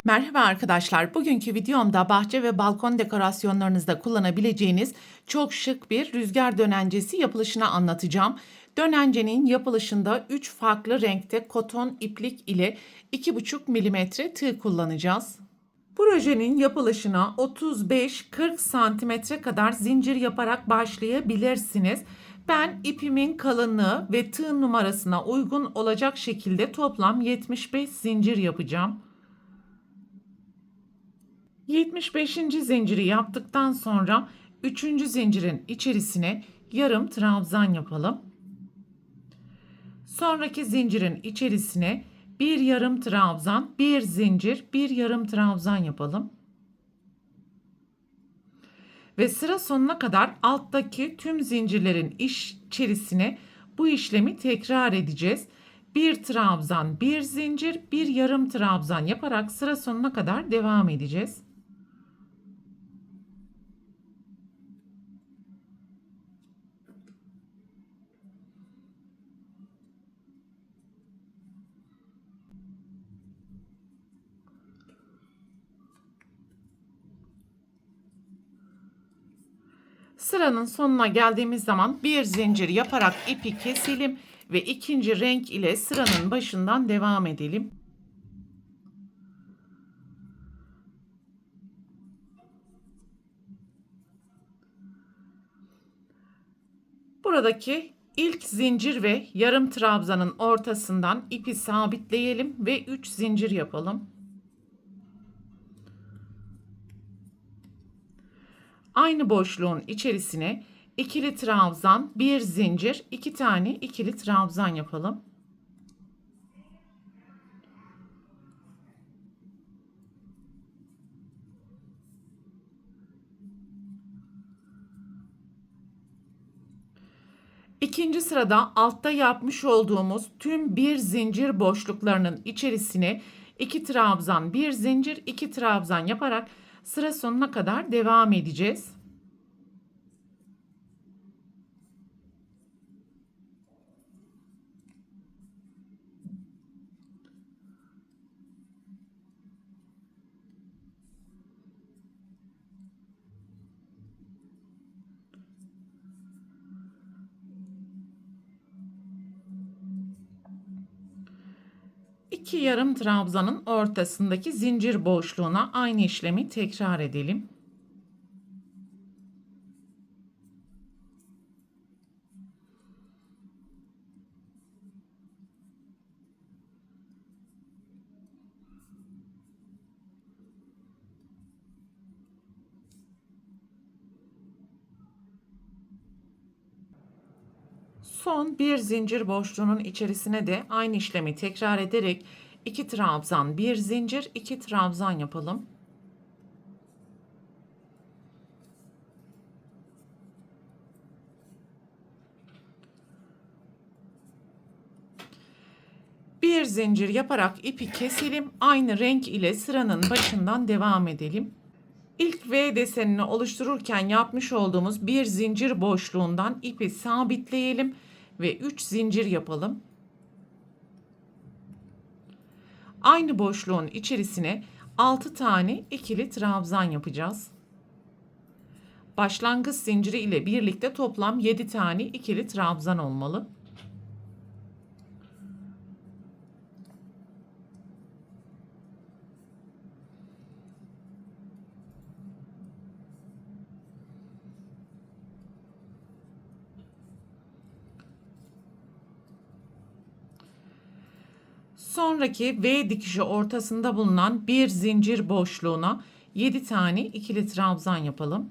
Merhaba arkadaşlar. Bugünkü videomda bahçe ve balkon dekorasyonlarınızda kullanabileceğiniz çok şık bir rüzgar dönencesi yapılışını anlatacağım. Dönencenin yapılışında 3 farklı renkte koton iplik ile 2,5 milimetre tığ kullanacağız. Projenin yapılışına 35-40 santimetre kadar zincir yaparak başlayabilirsiniz. Ben ipimin kalınlığı ve tığ numarasına uygun olacak şekilde toplam 75 zincir yapacağım. 75. zinciri yaptıktan sonra 3. zincirin içerisine yarım trabzan yapalım. Sonraki zincirin içerisine bir yarım trabzan, bir zincir, bir yarım trabzan yapalım. Ve sıra sonuna kadar alttaki tüm zincirlerin içerisine bu işlemi tekrar edeceğiz. Bir trabzan, bir zincir, bir yarım trabzan yaparak sıra sonuna kadar devam edeceğiz. Sıranın sonuna geldiğimiz zaman bir zincir yaparak ipi keselim ve ikinci renk ile sıranın başından devam edelim. Buradaki ilk zincir ve yarım trabzanın ortasından ipi sabitleyelim ve 3 zincir yapalım. Aynı boşluğun içerisine ikili trabzan, bir zincir, 2 tane ikili trabzan yapalım. İkinci sırada altta yapmış olduğumuz tüm bir zincir boşluklarının içerisine 2 trabzan, bir zincir, 2 trabzan yaparak sıra sonuna kadar devam edeceğiz. İki yarım trabzanın ortasındaki zincir boşluğuna aynı işlemi tekrar edelim. Son bir zincir boşluğunun içerisine de aynı işlemi tekrar ederek 2 trabzan, bir zincir, 2 trabzan yapalım. Bir zincir yaparak ipi keselim. Aynı renk ile sıranın başından devam edelim. İlk V desenini oluştururken yapmış olduğumuz bir zincir boşluğundan ipi sabitleyelim ve 3 zincir yapalım. Aynı boşluğun içerisine 6 tane ikili trabzan yapacağız. Başlangıç zinciri ile birlikte toplam 7 tane ikili trabzan olmalı. Sonraki V dikişi ortasında bulunan bir zincir boşluğuna 7 tane ikili trabzan yapalım.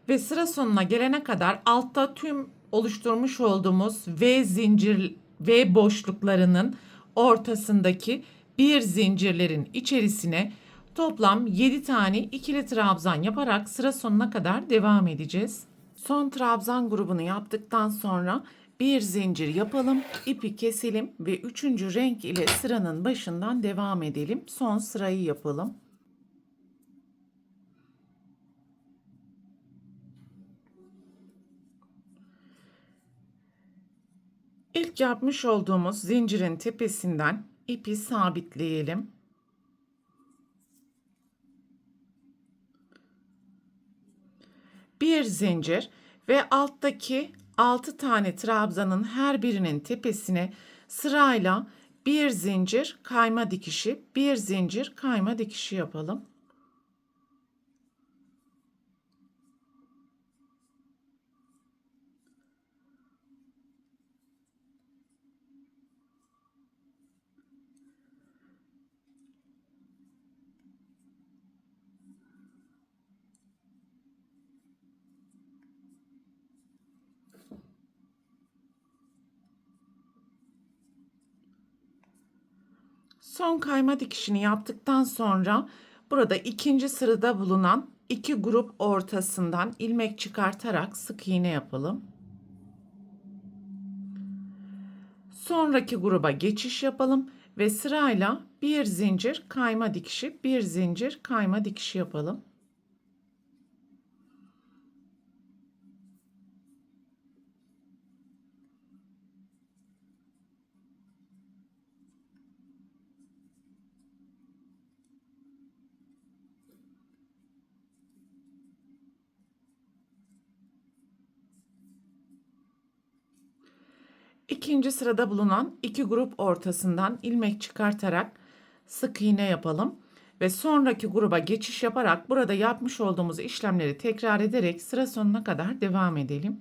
Ve sıra sonuna gelene kadar altta tüm oluşturmuş olduğumuz V boşluklarının ortasındaki bir zincirlerin içerisine toplam 7 tane ikili trabzan yaparak sıra sonuna kadar devam edeceğiz. Son trabzan grubunu yaptıktan sonra bir zincir yapalım, ipi keselim ve üçüncü renk ile sıranın başından devam edelim. Son sırayı yapalım. İlk yapmış olduğumuz zincirin tepesinden ipi sabitleyelim. Bir zincir ve alttaki 6 tane trabzanın her birinin tepesine sırayla bir zincir kayma dikişi, bir zincir kayma dikişi yapalım. Son kayma dikişini yaptıktan sonra burada ikinci sırada bulunan iki grup ortasından ilmek çıkartarak sık iğne yapalım. Sonraki gruba geçiş yapalım ve sırayla bir zincir kayma dikişi, bir zincir kayma dikişi yapalım. İkinci sırada bulunan iki grup ortasından ilmek çıkartarak sık iğne yapalım ve sonraki gruba geçiş yaparak burada yapmış olduğumuz işlemleri tekrar ederek sıra sonuna kadar devam edelim.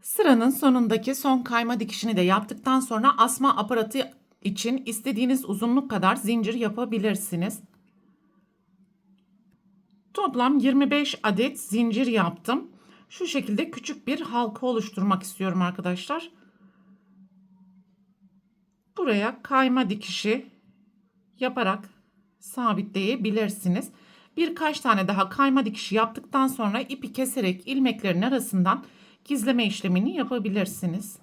Sıranın sonundaki son kayma dikişini de yaptıktan sonra asma aparatı için istediğiniz uzunluk kadar zincir yapabilirsiniz. Toplam 25 adet zincir yaptım. Şu şekilde küçük bir halka oluşturmak istiyorum arkadaşlar. Buraya kayma dikişi yaparak sabitleyebilirsiniz. Birkaç tane daha kayma dikişi yaptıktan sonra ipi keserek ilmeklerin arasından gizleme işlemini yapabilirsiniz.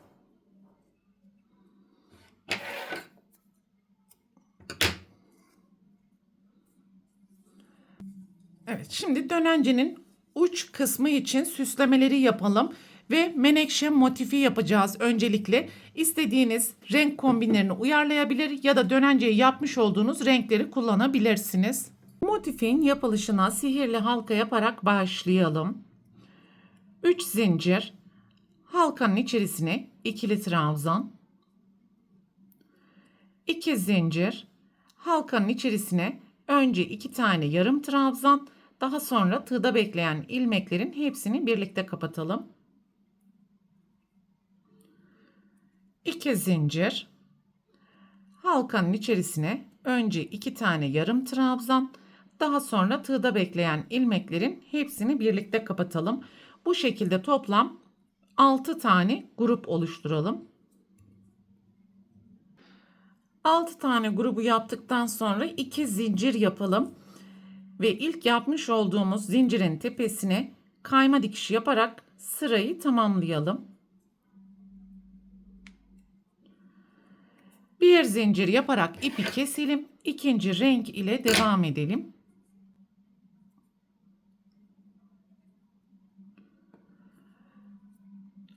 Evet, şimdi dönencenin uç kısmı için süslemeleri yapalım ve menekşe motifi yapacağız öncelikle. İstediğiniz renk kombinlerini uyarlayabilir ya da dönenceyi yapmış olduğunuz renkleri kullanabilirsiniz. Motifin yapılışına sihirli halka yaparak başlayalım. 3 zincir, halkanın içerisine ikili trabzan, 2 zincir, halkanın içerisine önce 2 tane yarım trabzan, daha sonra tığda bekleyen ilmeklerin hepsini birlikte kapatalım. 2 zincir, halkanın içerisine önce 2 tane yarım trabzan, daha sonra tığda bekleyen ilmeklerin hepsini birlikte kapatalım. Bu şekilde toplam 6 tane grup oluşturalım. 6 tane grubu yaptıktan sonra 2 zincir yapalım ve ilk yapmış olduğumuz zincirin tepesine kayma dikişi yaparak sırayı tamamlayalım. Bir zincir yaparak ipi keselim. İkinci renk ile devam edelim.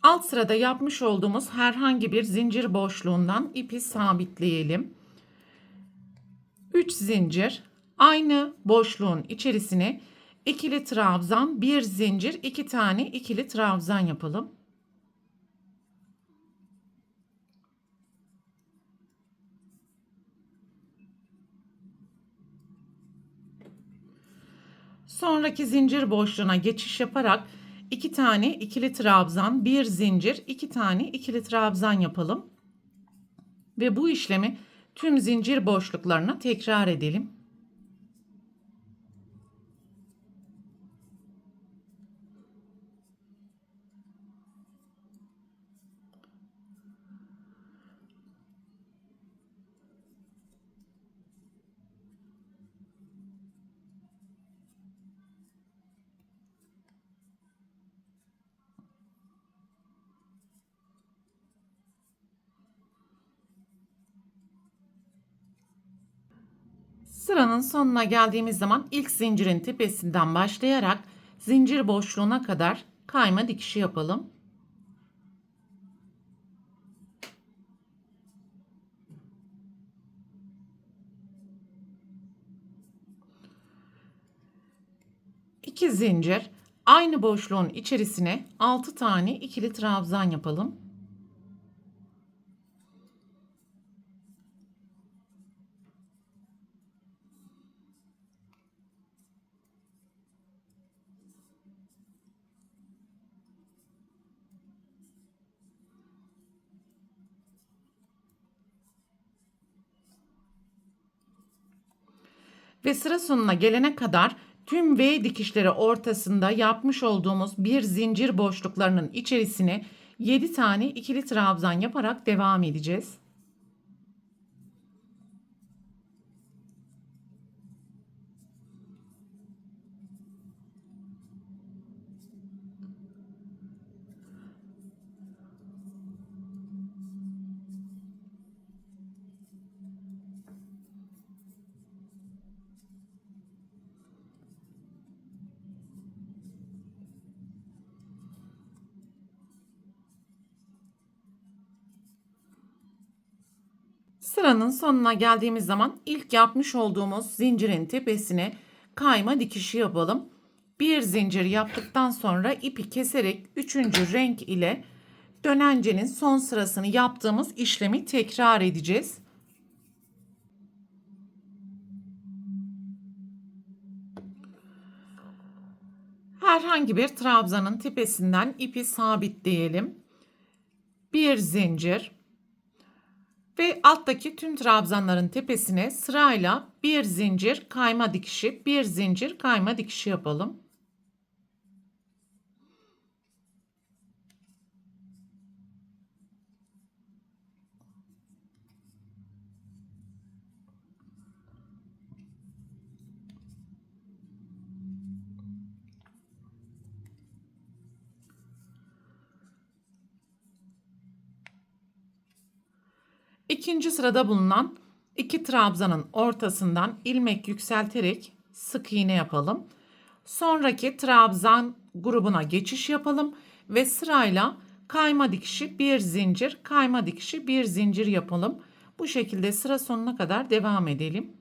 Alt sırada yapmış olduğumuz herhangi bir zincir boşluğundan ipi sabitleyelim. 3 zincir, aynı boşluğun içerisine ikili trabzan, bir zincir, 2 tane ikili trabzan yapalım. Sonraki zincir boşluğuna geçiş yaparak 2 tane ikili trabzan, bir zincir, 2 tane ikili trabzan yapalım. Ve bu işlemi tüm zincir boşluklarına tekrar edelim. Sıranın sonuna geldiğimiz zaman ilk zincirin tepesinden başlayarak zincir boşluğuna kadar kayma dikişi yapalım. İki zincir, aynı boşluğun içerisine 6 tane ikili trabzan yapalım. Ve sıra sonuna gelene kadar tüm V dikişleri ortasında yapmış olduğumuz bir zincir boşluklarının içerisine 7 tane ikili trabzan yaparak devam edeceğiz. Sıranın sonuna geldiğimiz zaman ilk yapmış olduğumuz zincirin tepesine kayma dikişi yapalım. Bir zincir yaptıktan sonra ipi keserek üçüncü renk ile dönencenin son sırasını yaptığımız işlemi tekrar edeceğiz. Herhangi bir trabzanın tepesinden ipi sabitleyelim. Bir zincir ve alttaki tüm trabzanların tepesine sırayla bir zincir kayma dikişi, bir zincir kayma dikişi yapalım. İkinci sırada bulunan iki trabzanın ortasından ilmek yükselterek sık iğne yapalım. Sonraki trabzan grubuna geçiş yapalım ve sırayla kayma dikişi, bir zincir, kayma dikişi, bir zincir yapalım. Bu şekilde sıra sonuna kadar devam edelim.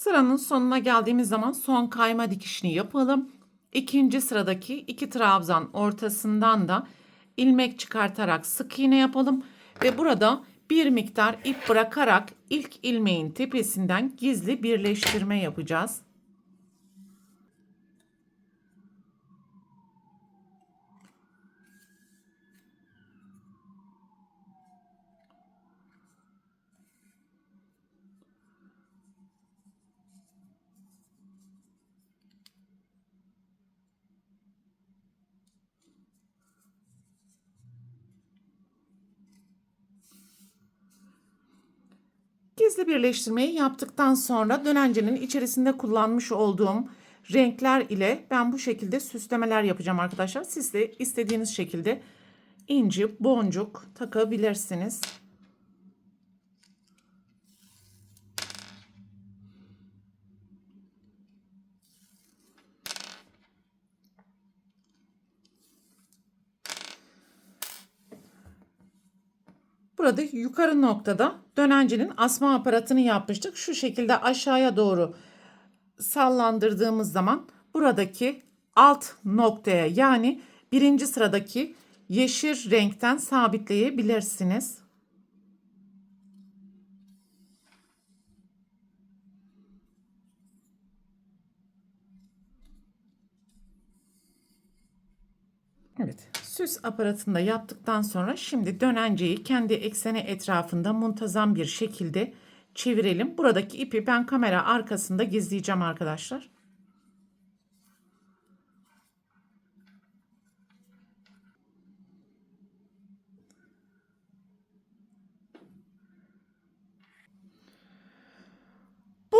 Sıranın sonuna geldiğimiz zaman son kayma dikişini yapalım. İkinci sıradaki iki trabzan ortasından da ilmek çıkartarak sık iğne yapalım ve burada bir miktar ip bırakarak ilk ilmeğin tepesinden gizli birleştirme yapacağız. Gizli birleştirmeyi yaptıktan sonra dönencenin içerisinde kullanmış olduğum renkler ile ben bu şekilde süslemeler yapacağım arkadaşlar. Siz de istediğiniz şekilde inci, boncuk takabilirsiniz. Burada yukarı noktada dönencenin asma aparatını yapmıştık. Şu şekilde aşağıya doğru sallandırdığımız zaman buradaki alt noktaya, yani birinci sıradaki yeşil renkten sabitleyebilirsiniz. Evet, süs aparatını da yaptıktan sonra şimdi dönenceyi kendi ekseni etrafında muntazam bir şekilde çevirelim. Buradaki ipi ben kamera arkasında gizleyeceğim arkadaşlar.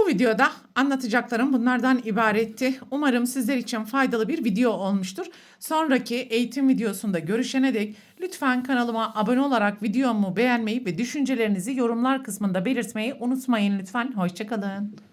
Bu videoda anlatacaklarım bunlardan ibaretti. Umarım sizler için faydalı bir video olmuştur. Sonraki eğitim videosunda görüşene dek lütfen kanalıma abone olarak videomu beğenmeyi ve düşüncelerinizi yorumlar kısmında belirtmeyi unutmayın lütfen. Hoşça kalın.